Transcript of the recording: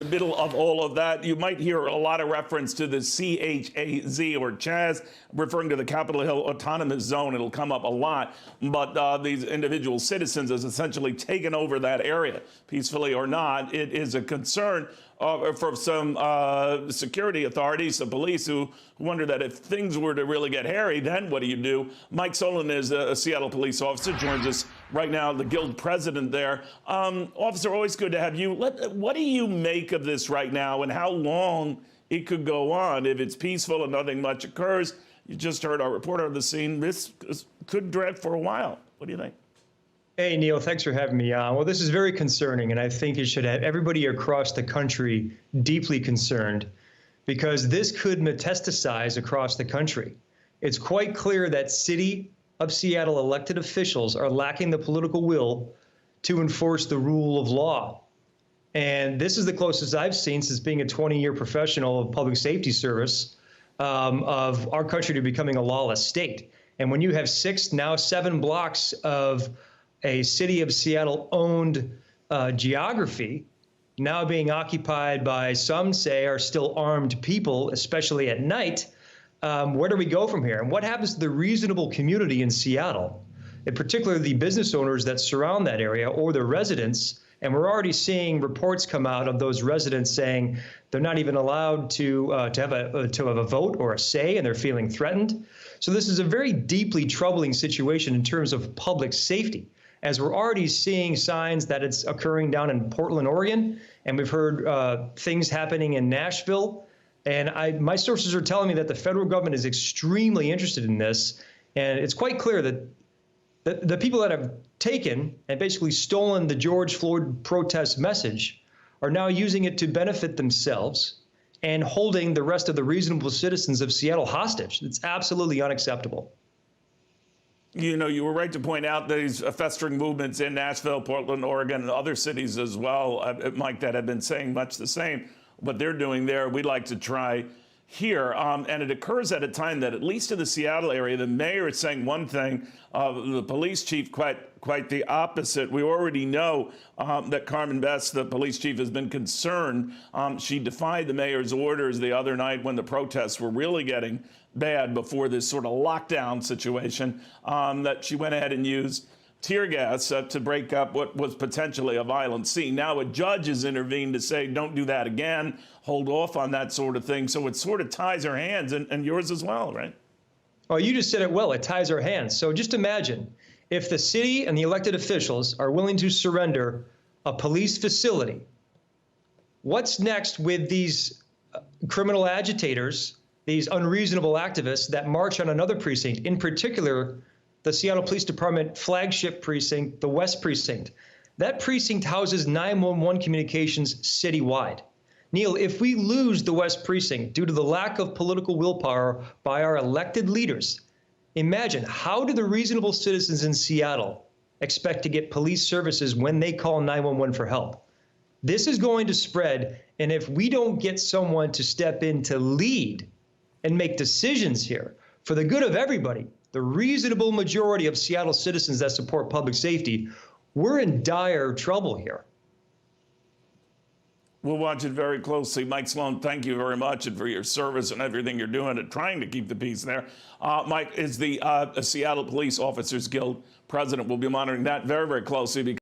the middle of all of that, you might hear a lot of reference to the CHAZ or Chaz, referring to the Capitol Hill Autonomous Zone. It'll come up a lot, but these individual citizens has essentially taken over that area, peacefully or not. It is a concern for some security authorities, the police, who wonder that if things were to really get hairy, then what do you do? Mike Solon is a Seattle police officer, joins us right now, the guild president there. Officer, always good to have you. What do you make of this right now, and how long it could go on if it's peaceful and nothing much occurs? You just heard our reporter on the scene. This could drag for a while. What do you think? Hey, Neil, thanks for having me on. Well, this is very concerning, and I think it should have everybody across the country deeply concerned, because this could metastasize across the country. It's quite clear that City of Seattle elected officials are lacking the political will to enforce the rule of law. And this is the closest I've seen since being a 20-year professional of public safety service of our country to becoming a lawless state. And when you have 6, now 7 blocks of a City of Seattle-owned geography now being occupied by, some say, are still armed people, especially at night, where do we go from here? And what happens to the reasonable community in Seattle, in particular the business owners that surround that area or the residents? And we're already seeing reports come out of those residents saying they're not even allowed to have a vote or a say, and they're feeling threatened. So this is a very deeply troubling situation in terms of public safety, as we're already seeing signs that it's occurring down in Portland, Oregon, and we've heard things happening in Nashville. And my sources are telling me that the federal government is extremely interested in this, and it's quite clear that the people that have taken and basically stolen the George Floyd protest message are now using it to benefit themselves and holding the rest of the reasonable citizens of Seattle hostage. It's absolutely unacceptable. You know, you were right to point out these festering movements in Nashville, Portland, Oregon, and other cities as well, Mike, that have been saying much the same. What they're doing there, we'd like to try here. And it occurs at a time that, at least in the Seattle area, the mayor is saying one thing, the police chief quite the opposite. We already know that Carmen Best, the police chief, has been concerned. She defied the mayor's orders the other night when the protests were really getting bad before this sort of lockdown situation, that she went ahead and used tear gas to break up what was potentially a violent scene. Now a judge has intervened to say, don't do that again, hold off on that sort of thing. So it sort of ties her hands, and yours as well, right? Oh, you just said it well, it ties our hands. So just imagine if the city and the elected officials are willing to surrender a police facility, what's next with these criminal agitators, these unreasonable activists that march on another precinct, in particular, the Seattle Police Department flagship precinct, the West Precinct? That precinct houses 911 communications citywide. Neil, if we lose the West Precinct due to the lack of political willpower by our elected leaders, imagine, how do the reasonable citizens in Seattle expect to get police services when they call 911 for help? This is going to spread, and if we don't get someone to step in to lead and make decisions here for the good of everybody, the reasonable majority of Seattle citizens that support public safety, we're in dire trouble here. We'll watch it very closely. Mike Sloan, thank you very much, and for your service and everything you're doing and trying to keep the peace there. Mike is the Seattle Police Officers Guild president. We'll be monitoring that very, very closely.